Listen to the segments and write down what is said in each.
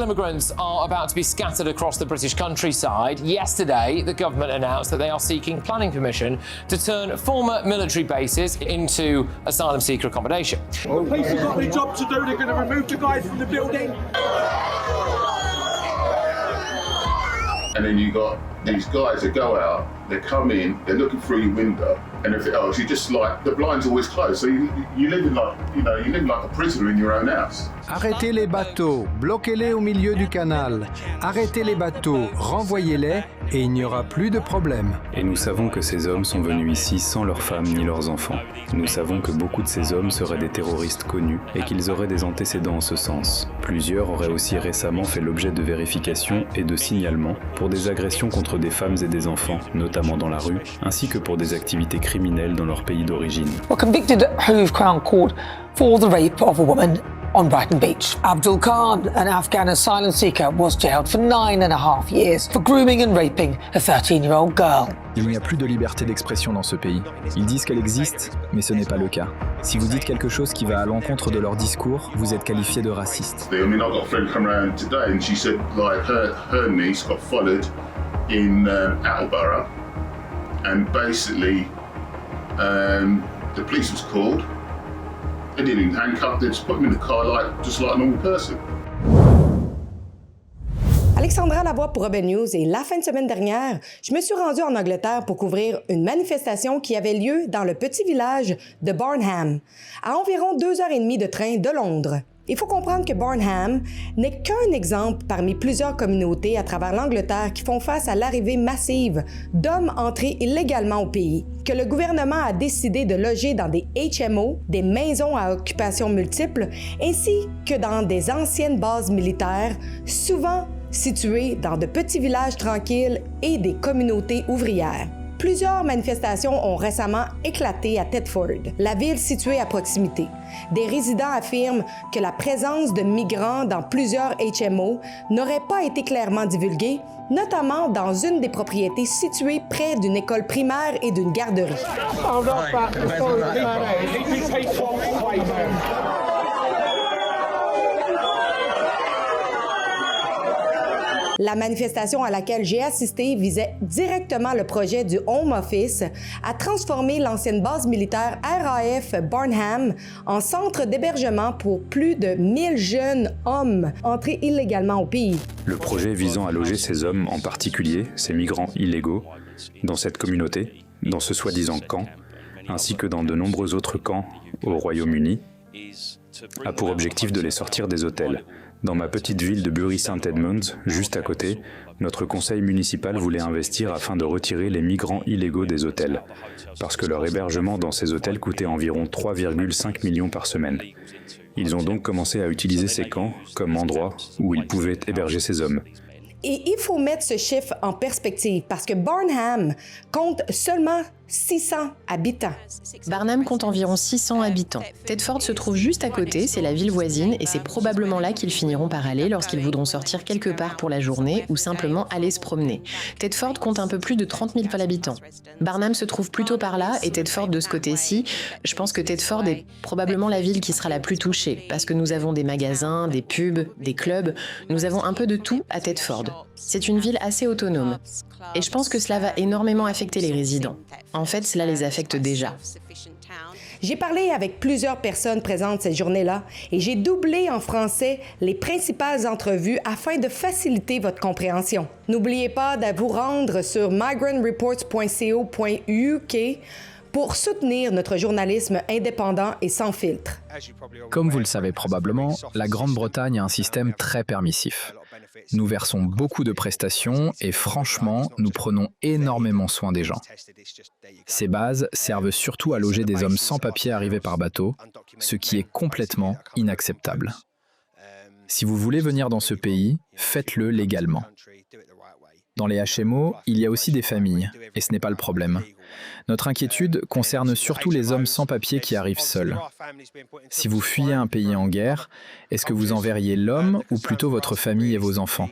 immigrants are about to be scattered across the British countryside. Yesterday, the government announced that they are seeking planning permission to turn former military bases into asylum seeker accommodation. The police have got their job to do. They're going to remove the guys from the building. And then you got these guys that go out, they come in, they're looking through your window, and everything else. You just like the blind's always closed, so you live in like you live like a prisoner in your own house. Arrêtez les bateaux, bloquez-les au milieu du canal. Arrêtez les bateaux, renvoyez-les et il n'y aura plus de problème. Et nous savons que ces hommes sont venus ici sans leurs femmes ni leurs enfants. Nous savons que beaucoup de ces hommes seraient des terroristes connus et qu'ils auraient des antécédents en ce sens. Plusieurs auraient aussi récemment fait l'objet de vérifications et de signalements pour des agressions contre des femmes et des enfants, notamment dans la rue, ainsi que pour des activités criminelles dans leur pays d'origine. Were convicted at Hove Crown Court for the rape of a woman on Brighton Beach. Abdul Khan, an Afghan asylum seeker, was jailed for 9.5 years for grooming and raping a 13-year-old girl. Il n'y a plus de liberté d'expression dans ce pays. Ils disent qu'elle existe, mais ce n'est pas le cas. Si vous dites quelque chose qui va à l'encontre de leur discours, vous êtes qualifié de raciste. I mean, I got a friend come around today and she said like her niece got followed in Attleborough, and basically the police was called. They didn't even handcuff, they just put him in the car just like a normal person. Alexandra Lavoie pour Rebel News et la fin de semaine dernière, je me suis rendue en Angleterre pour couvrir une manifestation qui avait lieu dans le petit village de Barnham, à environ 2h30 de train de Londres. Il faut comprendre que Barnham n'est qu'un exemple parmi plusieurs communautés à travers l'Angleterre qui font face à l'arrivée massive d'hommes entrés illégalement au pays, que le gouvernement a décidé de loger dans des HMO, des maisons à occupation multiple, ainsi que dans des anciennes bases militaires, souvent situées dans de petits villages tranquilles et des communautés ouvrières. Plusieurs manifestations ont récemment éclaté à Thetford, la ville située à proximité. Des résidents affirment que la présence de migrants dans plusieurs HMO n'aurait pas été clairement divulguée, notamment dans une des propriétés situées près d'une école primaire et d'une garderie. La manifestation à laquelle j'ai assisté visait directement le projet du Home Office à transformer l'ancienne base militaire RAF Barnham en centre d'hébergement pour plus de 1000 jeunes hommes entrés illégalement au pays. Le projet visant à loger ces hommes, en particulier ces migrants illégaux, dans cette communauté, dans ce soi-disant camp, ainsi que dans de nombreux autres camps au Royaume-Uni, a pour objectif de les sortir des hôtels. Dans ma petite ville de Bury St Edmunds, juste à côté, notre conseil municipal voulait investir afin de retirer les migrants illégaux des hôtels, parce que leur hébergement dans ces hôtels coûtait environ 3,5 millions par semaine. Ils ont donc commencé à utiliser ces camps comme endroit où ils pouvaient héberger ces hommes. Et il faut mettre ce chiffre en perspective parce que Barnham compte seulement 600 habitants. Barnham compte environ 600 habitants. Thetford se trouve juste à côté, c'est la ville voisine, et c'est probablement là qu'ils finiront par aller lorsqu'ils voudront sortir quelque part pour la journée ou simplement aller se promener. Thetford compte un peu plus de 30 000 habitants. Barnham se trouve plutôt par là, et Thetford de ce côté-ci. Je pense que Thetford est probablement la ville qui sera la plus touchée, parce que nous avons des magasins, des pubs, des clubs, nous avons un peu de tout à Thetford. C'est une ville assez autonome. Et je pense que cela va énormément affecter les résidents. En fait, cela les affecte déjà. J'ai parlé avec plusieurs personnes présentes cette journée-là et j'ai doublé en français les principales entrevues afin de faciliter votre compréhension. N'oubliez pas de vous rendre sur migrantreports.co.uk pour soutenir notre journalisme indépendant et sans filtre. Comme vous le savez probablement, la Grande-Bretagne a un système très permissif. Nous versons beaucoup de prestations et franchement, nous prenons énormément soin des gens. Ces bases servent surtout à loger des hommes sans papier arrivés par bateau, ce qui est complètement inacceptable. Si vous voulez venir dans ce pays, faites-le légalement. Dans les HMO, il y a aussi des familles, et ce n'est pas le problème. Notre inquiétude concerne surtout les hommes sans papier qui arrivent seuls. Si vous fuyez un pays en guerre, est-ce que vous enverriez l'homme ou plutôt votre famille et vos enfants?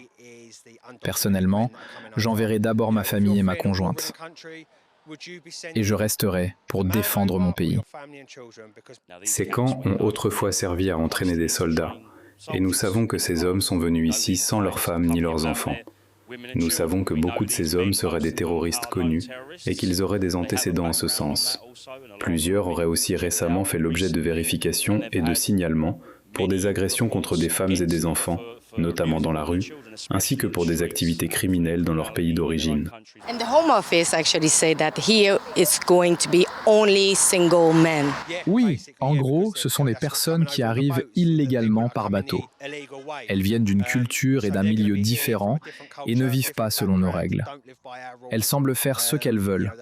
Personnellement, j'enverrai d'abord ma famille et ma conjointe. Et je resterai pour défendre mon pays. Ces camps ont autrefois servi à entraîner des soldats. Et nous savons que ces hommes sont venus ici sans leurs femmes ni leurs enfants. Nous savons que beaucoup de ces hommes seraient des terroristes connus et qu'ils auraient des antécédents en ce sens. Plusieurs auraient aussi récemment fait l'objet de vérifications et de signalements pour des agressions contre des femmes et des enfants, notamment dans la rue, ainsi que pour des activités criminelles dans leur pays d'origine. And the Home Office actually say that here it's going to be only single men. Oui, en gros, ce sont des personnes qui arrivent illégalement par bateau. Elles viennent d'une culture et d'un milieu différents et ne vivent pas selon nos règles. Elles semblent faire ce qu'elles veulent.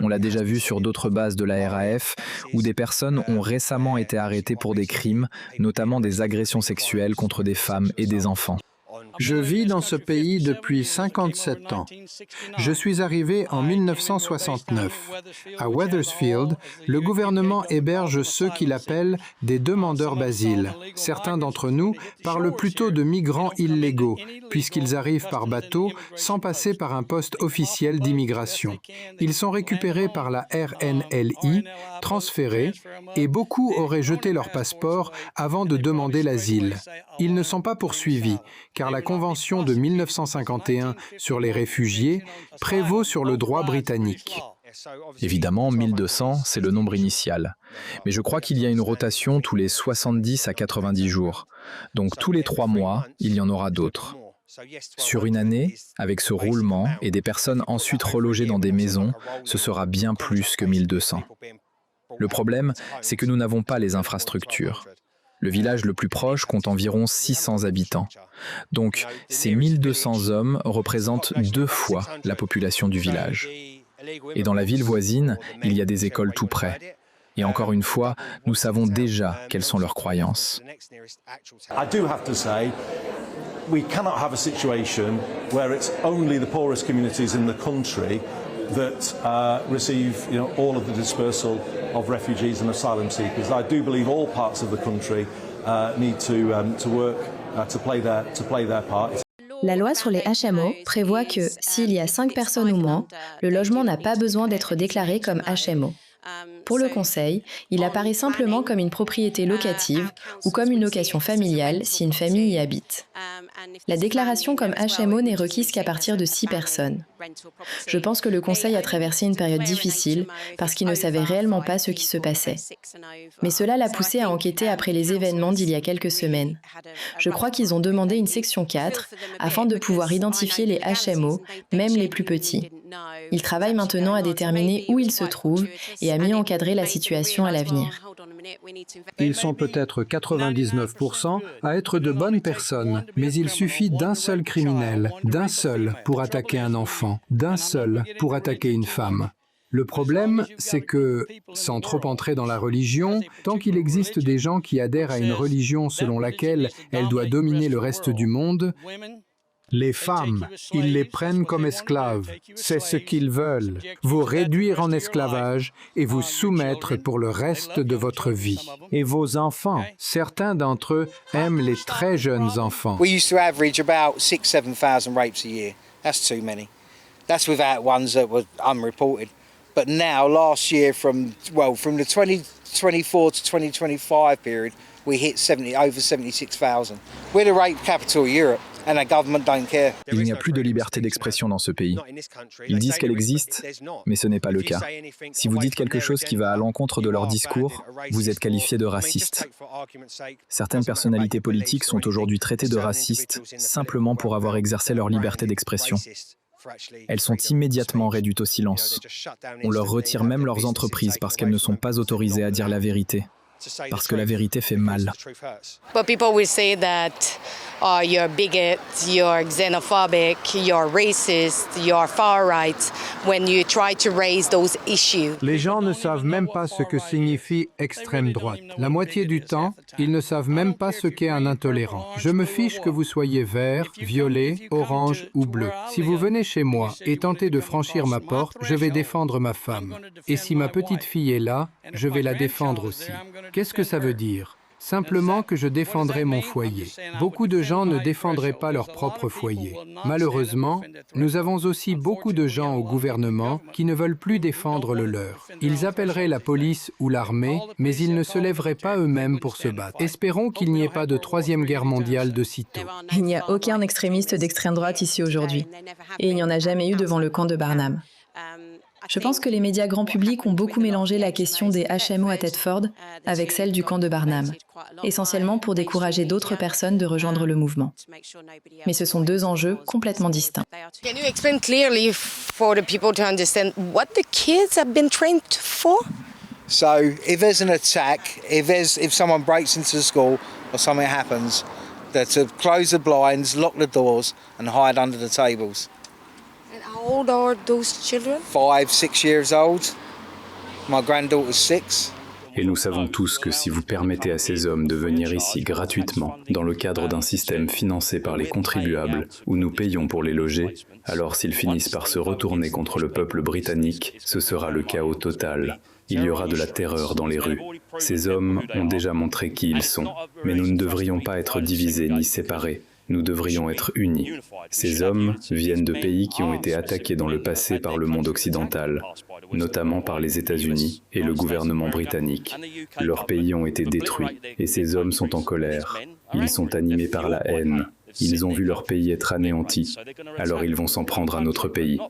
On l'a déjà vu sur d'autres bases de la RAF où des personnes ont récemment été arrêtées pour des crimes, notamment des agressions sexuelles contre des femmes et des enfants. Je vis dans ce pays depuis 57 ans. Je suis arrivé en 1969. À Wethersfield, le gouvernement héberge ceux qu'il appelle des demandeurs d'asile. Certains d'entre nous parlent plutôt de migrants illégaux, puisqu'ils arrivent par bateau sans passer par un poste officiel d'immigration. Ils sont récupérés par la RNLI, transférés, et beaucoup auraient jeté leur passeport avant de demander l'asile. Ils ne sont pas poursuivis, car la Convention de 1951 sur les réfugiés prévaut sur le droit britannique. Évidemment, 1200, c'est le nombre initial. Mais je crois qu'il y a une rotation tous les 70 à 90 jours. Donc tous les 3 mois, il y en aura d'autres. Sur une année, avec ce roulement et des personnes ensuite relogées dans des maisons, ce sera bien plus que 1200. Le problème, c'est que nous n'avons pas les infrastructures. Le village le plus proche compte environ 600 habitants. Donc, ces 1200 hommes représentent 2 fois la population du village. Et dans la ville voisine, il y a des écoles tout près. Et encore une fois, nous savons déjà quelles sont leurs croyances. I do have to say, we cannot have a situation where it's only the poorest communities in the country that receive, all of the dispersal of refugees and asylum seekers. I do believe all parts of the country need to work to play their part. La loi sur les HMO prévoit que s'il y a 5 personnes ou moins, le logement n'a pas besoin d'être déclaré comme HMO. Pour le Conseil, il apparaît simplement comme une propriété locative ou comme une location familiale si une famille y habite. La déclaration comme HMO n'est requise qu'à partir de 6 personnes. Je pense que le Conseil a traversé une période difficile parce qu'il ne savait réellement pas ce qui se passait. Mais cela l'a poussé à enquêter après les événements d'il y a quelques semaines. Je crois qu'ils ont demandé une section 4 afin de pouvoir identifier les HMO, même les plus petits. Ils travaillent maintenant à déterminer où ils se trouvent et à mieux encadrer la situation à l'avenir. Ils sont peut-être 99% à être de bonnes personnes, mais il suffit d'un seul criminel, d'un seul pour attaquer un enfant, d'un seul pour attaquer une femme. Le problème, c'est que, sans trop entrer dans la religion, tant qu'il existe des gens qui adhèrent à une religion selon laquelle elle doit dominer le reste du monde, les femmes, ils les prennent comme esclaves. C'est ce qu'ils veulent, vous réduire en esclavage et vous soumettre pour le reste de votre vie. Et vos enfants, certains d'entre eux aiment les très jeunes enfants. We used to average about 6,000-7,000 rapes a year. That's too many. That's without ones that were unreported. But now, last year, from the 2024 to 2025 period, we hit over 76,000. We're the rape capital of Europe. And the government don't care. Il n'y a plus de liberté d'expression dans ce pays. Ils disent qu'elle existe, mais ce n'est pas le cas. Si vous dites quelque chose qui va à l'encontre de leur discours, vous êtes qualifié de raciste. Certaines personnalités politiques sont aujourd'hui traitées de racistes simplement pour avoir exercé leur liberté d'expression. Elles sont immédiatement réduites au silence. On leur retire même leurs entreprises parce qu'elles ne sont pas autorisées à dire la vérité. Parce que la vérité fait mal. But people will say that you're bigot, you're xenophobic, you're racist, you're far right when you try to raise those issues. Les gens ne savent même pas ce que signifie extrême droite. La moitié du temps, ils ne savent même pas ce qu'est un intolérant. Je me fiche que vous soyez vert, violet, orange ou bleu. Si vous venez chez moi et tentez de franchir ma porte, je vais défendre ma femme. Et si ma petite fille est là, je vais la défendre aussi. Qu'est-ce que ça veut dire ? Simplement que je défendrai mon foyer. Beaucoup de gens ne défendraient pas leur propre foyer. Malheureusement, nous avons aussi beaucoup de gens au gouvernement qui ne veulent plus défendre le leur. Ils appelleraient la police ou l'armée, mais ils ne se lèveraient pas eux-mêmes pour se battre. Espérons qu'il n'y ait pas de troisième guerre mondiale de sitôt. Il n'y a aucun extrémiste d'extrême droite ici aujourd'hui. Et il n'y en a jamais eu devant le camp de Barnham. Je pense que les médias grand public ont beaucoup mélangé la question des HMO à Thetford avec celle du camp de Barnham, essentiellement pour décourager d'autres personnes de rejoindre le mouvement. Mais ce sont deux enjeux complètement distincts. Can you explain clearly for the people to understand what the kids have been trained for? So if there's an attack, if someone breaks into the school or something happens, they're to close the blinds, lock the doors and hide under the tables. And how old are those children? 5, 6 years old. My granddaughter's 6. Et nous savons tous que si vous permettez à ces hommes de venir ici gratuitement, dans le cadre d'un système financé par les contribuables, où nous payons pour les loger, alors s'ils finissent par se retourner contre le peuple britannique, ce sera le chaos total. Il y aura de la terreur dans les rues. Ces hommes ont déjà montré qui ils sont. Mais nous ne devrions pas être divisés ni séparés. Nous devrions être unis. Ces hommes viennent de pays qui ont été attaqués dans le passé par le monde occidental, notamment par les États-Unis et le gouvernement britannique. Leurs pays ont été détruits et ces hommes sont en colère. Ils sont animés par la haine. Ils ont vu leur pays être anéanti, alors ils vont s'en prendre à notre pays.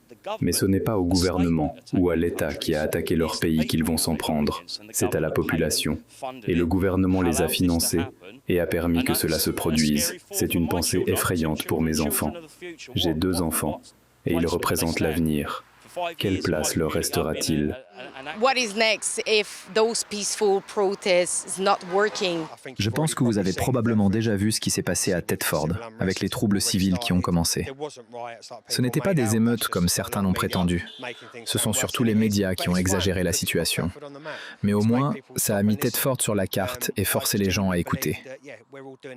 Mais ce n'est pas au gouvernement ou à l'État qui a attaqué leur pays qu'ils vont s'en prendre, c'est à la population. Et le gouvernement les a financés et a permis que cela se produise. C'est une pensée effrayante pour mes enfants. J'ai 2 enfants et ils représentent l'avenir. Quelle place leur restera-t-il? What is next if those peaceful protests is not working? Je pense que vous avez probablement déjà vu ce qui s'est passé à Thetford, avec les troubles civils qui ont commencé. Ce n'étaient pas des émeutes comme certains l'ont prétendu. Ce sont surtout les médias qui ont exagéré la situation. Mais au moins, ça a mis Thetford sur la carte et forcé les gens à écouter.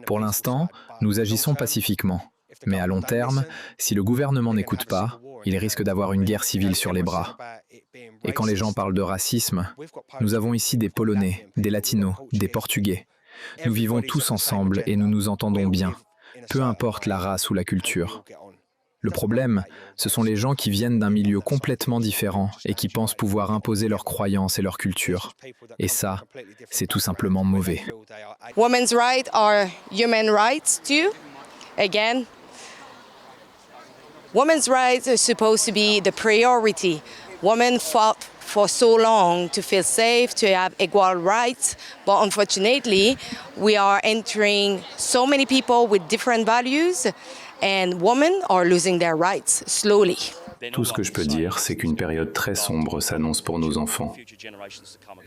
Pour l'instant, nous agissons pacifiquement. Mais à long terme, si le gouvernement n'écoute pas, il risque d'avoir une guerre civile sur les bras. Et quand les gens parlent de racisme, nous avons ici des Polonais, des Latinos, des Portugais. Nous vivons tous ensemble et nous nous entendons bien, peu importe la race ou la culture. Le problème, ce sont les gens qui viennent d'un milieu complètement différent et qui pensent pouvoir imposer leurs croyances et leur culture. Et ça, c'est tout simplement mauvais. Women's rights are human rights too. Again, women's rights are supposed to be the priority. Women fought for so long to feel safe, to have equal rights, but unfortunately, we are entering so many people with different values, and women are losing their rights slowly. Tout ce que je peux dire, c'est qu'une période très sombre s'annonce pour nos enfants.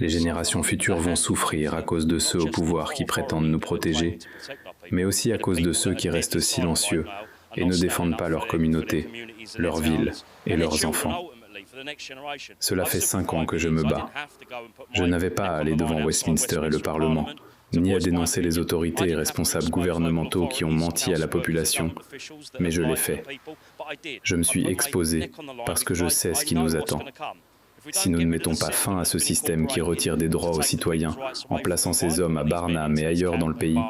Les générations futures vont souffrir à cause de ceux au pouvoir qui prétendent nous protéger, mais aussi à cause de ceux qui restent silencieux et ne défendent pas leur communauté, leur ville et leurs enfants. Cela fait 5 ans que je me bats. Je n'avais pas à aller devant Westminster et le Parlement, ni à dénoncer les autorités et responsables gouvernementaux qui ont menti à la population, mais je l'ai fait. Je me suis exposé parce que je sais ce qui nous attend. Si nous ne mettons pas fin à ce système qui retire des droits aux citoyens en plaçant ces hommes à Barnham et ailleurs dans le pays,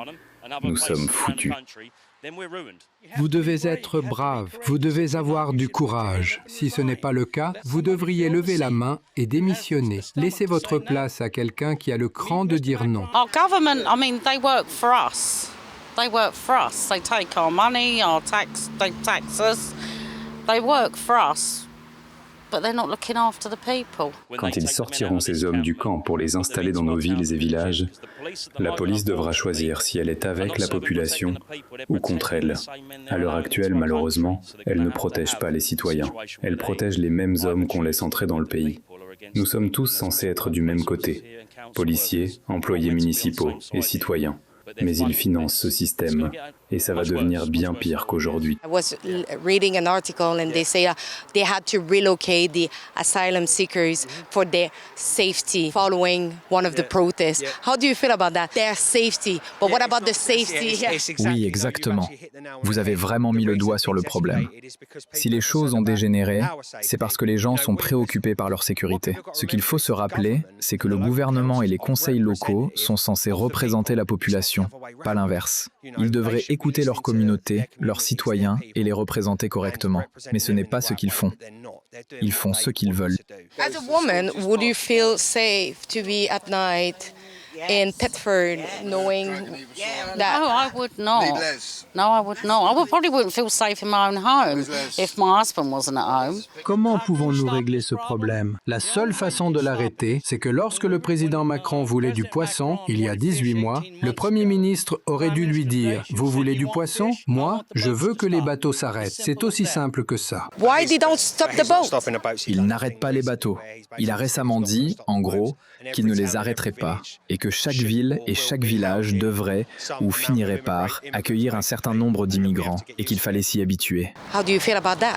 nous sommes foutus. Vous devez être brave, vous devez avoir du courage. Si ce n'est pas le cas, vous devriez lever la main et démissionner. Laissez votre place à quelqu'un qui a le cran de dire non. Our government, I mean, they work for us. They work for us. They take our money, our tax, they tax us. They work for us. But they're not looking after the people. Quand ils sortiront ces hommes du camp pour les installer dans nos villes et villages, la police devra choisir si elle est avec la population ou contre elle. À l'heure actuelle, malheureusement, elle ne protège pas les citoyens. Elle protège les mêmes hommes qu'on laisse entrer dans le pays. Nous sommes tous censés être du même côté, policiers, employés municipaux et citoyens. mais ils financent ce système. Et ça va devenir bien pire qu'aujourd'hui. I was reading an article and they say they had to relocate the asylum seekers for their safety following one of the protests. How do you feel about that? Their safety. But what about the safety? Oui, exactement. Vous avez vraiment mis le doigt sur le problème. Si les choses ont dégénéré, c'est parce que les gens sont préoccupés par leur sécurité. Ce qu'il faut se rappeler, c'est que le gouvernement et les conseils locaux sont censés représenter la population, pas l'inverse. Ils devraient écouter leur communauté, leurs citoyens et les représenter correctement. Mais ce n'est pas ce qu'ils font. Ils font ce qu'ils veulent. As a woman, would you feel safe to be at night in Thetford, knowing that? No, I would not. No, I would not. I probably wouldn't feel safe in my own home if my husband wasn't at home. Comment pouvons-nous régler ce problème? La seule façon de l'arrêter, c'est que lorsque le président Macron voulait du poisson, il y a 18 mois, le Premier ministre aurait dû lui dire « Vous voulez du poisson? Moi, je veux que les bateaux s'arrêtent. » C'est aussi simple que ça. Why they don't stop the boat? Il n'arrête pas les bateaux. Il a récemment dit, en gros, qu'il ne les arrêterait pas et que chaque ville et chaque village devrait ou finirait par accueillir un certain nombre d'immigrants et qu'il fallait s'y habituer. How do you feel about that?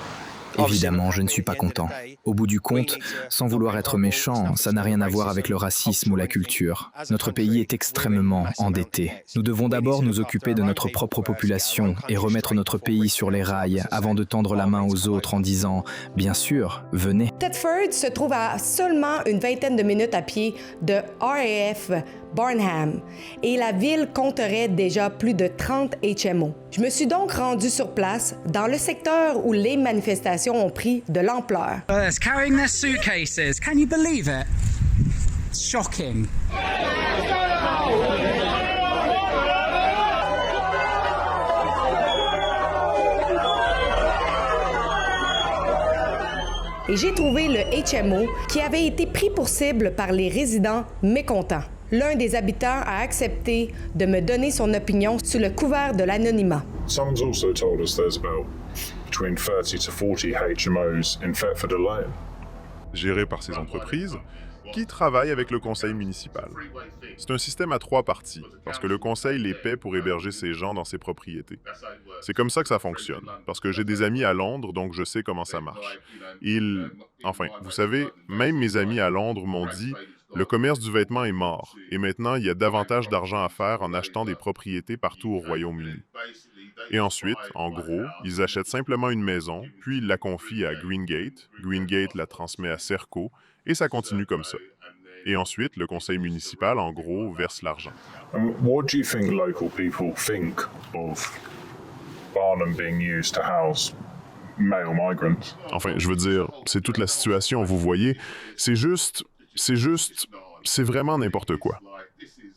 Évidemment, je ne suis pas content. Au bout du compte, sans vouloir être méchant, ça n'a rien à voir avec le racisme ou la culture. Notre pays est extrêmement endetté. Nous devons d'abord nous occuper de notre propre population et remettre notre pays sur les rails avant de tendre la main aux autres en disant « Bien sûr, venez ». Thetford se trouve à seulement une vingtaine de minutes à pied de RAF Barnham et la ville compterait déjà plus de 30 HMO. Je me suis donc rendue sur place dans le secteur où les manifestations ont pris de l'ampleur. Carrying their suitcases. Can you believe it? It's shocking. Et j'ai trouvé le HMO qui avait été pris pour cible par les résidents mécontents. L'un des habitants a accepté de me donner son opinion sous le couvert de l'anonymat. Someone's also told us there's about between 30 to 40 HMOs in Thetford alone. Gérés par ces entreprises qui travaillent avec le conseil municipal. C'est un système à 3 parties, parce que le conseil les paie pour héberger ces gens dans ses propriétés. C'est comme ça que ça fonctionne, parce que j'ai des amis à Londres, donc je sais comment ça marche. Enfin, vous savez, même mes amis à Londres m'ont dit « Le commerce du vêtement est mort, et maintenant il y a davantage d'argent à faire en achetant des propriétés partout au Royaume-Uni. » Et ensuite, en gros, ils achètent simplement une maison, puis ils la confient à Greengate, Greengate la transmet à Serco, et ça continue comme ça. Et ensuite, le conseil municipal, en gros, verse l'argent. What do you think local people think of Barnham being used to house male migrants? Enfin, je veux dire, c'est toute la situation, vous voyez. C'est vraiment n'importe quoi.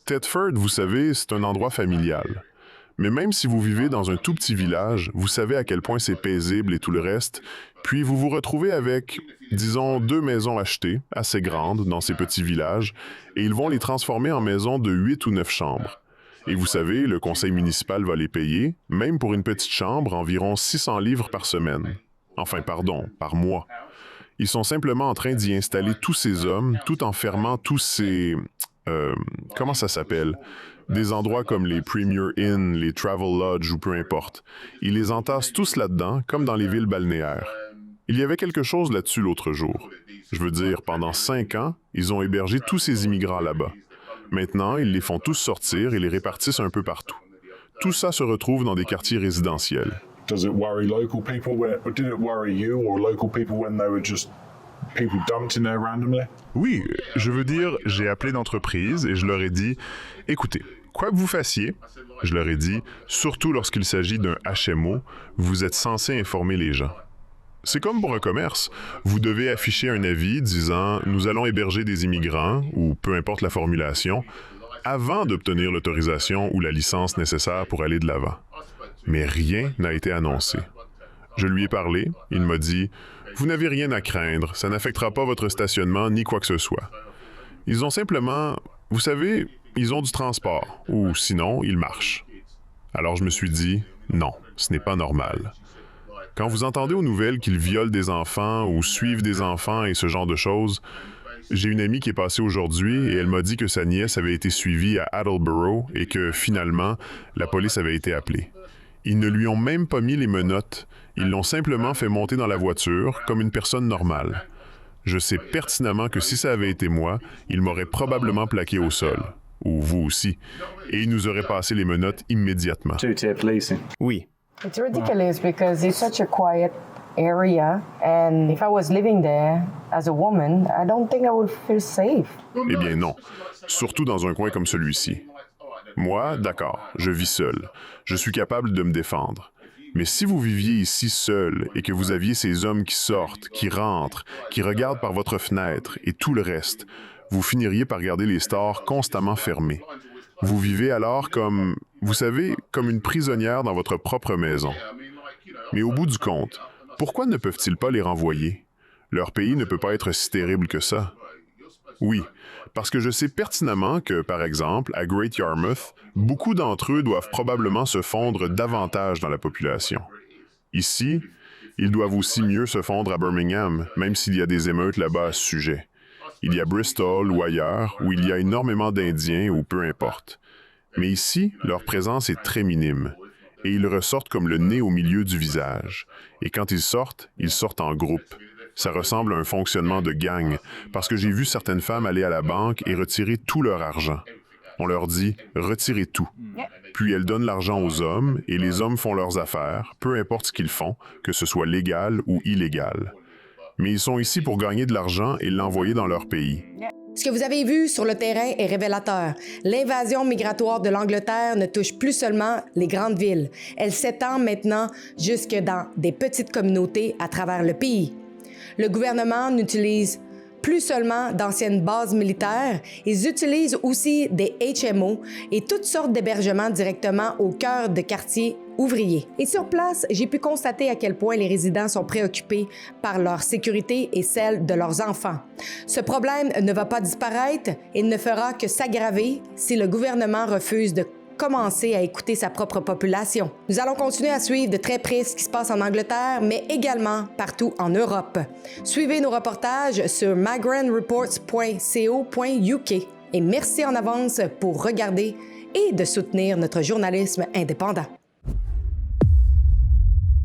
Thetford, vous savez, c'est un endroit familial. Mais même si vous vivez dans un tout petit village, vous savez à quel point c'est paisible et tout le reste, puis vous vous retrouvez avec, disons, 2 maisons achetées, assez grandes, dans ces petits villages, et ils vont les transformer en maisons de 8 ou 9 chambres. Et vous savez, le conseil municipal va les payer, même pour une petite chambre, environ 600 livres par semaine. Enfin, pardon, par mois. Ils sont simplement en train d'y installer tous ces hommes, tout en fermant tous ces... comment ça s'appelle? Des endroits comme les Premier Inn, les Travel Lodge ou peu importe. Ils les entassent tous là-dedans, comme dans les villes balnéaires. Il y avait quelque chose là-dessus l'autre jour. Je veux dire, pendant 5 ans, ils ont hébergé tous ces immigrants là-bas. Maintenant, ils les font tous sortir et les répartissent un peu partout. Tout ça se retrouve dans des quartiers résidentiels. Does it worry local people? Or did it worry you or local people when they were just people dumped in there randomly? Oui, je veux dire, j'ai appelé d'entreprise et je leur ai dit, écoutez, quoi que vous fassiez, je leur ai dit, surtout lorsqu'il s'agit d'un HMO, vous êtes censé informer les gens. C'est comme pour un commerce. Vous devez afficher un avis disant « Nous allons héberger des immigrants » ou peu importe la formulation, avant d'obtenir l'autorisation ou la licence nécessaire pour aller de l'avant. Mais rien n'a été annoncé. Je lui ai parlé, il m'a dit « Vous n'avez rien à craindre, ça n'affectera pas votre stationnement ni quoi que ce soit. » Ils ont simplement... Vous savez, ils ont du transport, ou sinon, ils marchent. Alors je me suis dit « Non, ce n'est pas normal. » Quand vous entendez aux nouvelles qu'ils violent des enfants ou suivent des enfants et ce genre de choses, J'ai une amie qui est passée aujourd'hui et elle m'a dit que sa nièce avait été suivie à Attleboro et que finalement, la police avait été appelée. Ils ne lui ont même pas mis les menottes, ils l'ont simplement fait monter dans la voiture comme une personne normale. Je sais pertinemment que si ça avait été moi, il m'aurait probablement plaqué au sol, ou vous aussi, et il nous aurait passé les menottes immédiatement. Oui. It's ridiculous because it's such a quiet area, and if I was living there as a woman, I don't think I would feel safe. Eh bien non, surtout dans un coin comme celui-ci. Moi, d'accord, je vis seul. Je suis capable de me défendre. Mais si vous viviez ici seul et que vous aviez ces hommes qui sortent, qui rentrent, qui regardent par votre fenêtre et tout le reste, vous finiriez par garder les stores constamment fermés. Vous vivez alors comme, vous savez, comme une prisonnière dans votre propre maison. Mais au bout du compte, pourquoi ne peuvent-ils pas les renvoyer? Leur pays ne peut pas être si terrible que ça. Oui, parce que je sais pertinemment que, par exemple, à Great Yarmouth, beaucoup d'entre eux doivent probablement se fondre davantage dans la population. Ici, ils doivent aussi mieux se fondre à Birmingham, même s'il y a des émeutes là-bas à ce sujet. Il y a Bristol ou ailleurs, où il y a énormément d'Indiens ou peu importe. Mais ici, leur présence est très minime, et ils ressortent comme le nez au milieu du visage. Et quand ils sortent en groupe. Ça ressemble à un fonctionnement de gang, parce que j'ai vu certaines femmes aller à la banque et retirer tout leur argent. On leur dit « retirez tout ». Puis elles donnent l'argent aux hommes et les hommes font leurs affaires, peu importe ce qu'ils font, que ce soit légal ou illégal. Mais ils sont ici pour gagner de l'argent et l'envoyer dans leur pays. Ce que vous avez vu sur le terrain est révélateur. L'invasion migratoire de l'Angleterre ne touche plus seulement les grandes villes. Elle s'étend maintenant jusque dans des petites communautés à travers le pays. Le gouvernement n'utilise plus seulement d'anciennes bases militaires, ils utilisent aussi des HMO et toutes sortes d'hébergements directement au cœur de quartiers ouvriers. Et sur place, j'ai pu constater à quel point les résidents sont préoccupés par leur sécurité et celle de leurs enfants. Ce problème ne va pas disparaître et ne fera que s'aggraver si le gouvernement refuse de commencer à écouter sa propre population. Nous allons continuer à suivre de très près ce qui se passe en Angleterre, mais également partout en Europe. Suivez nos reportages sur migrantreports.co.uk et merci en avance pour regarder et de soutenir notre journalisme indépendant.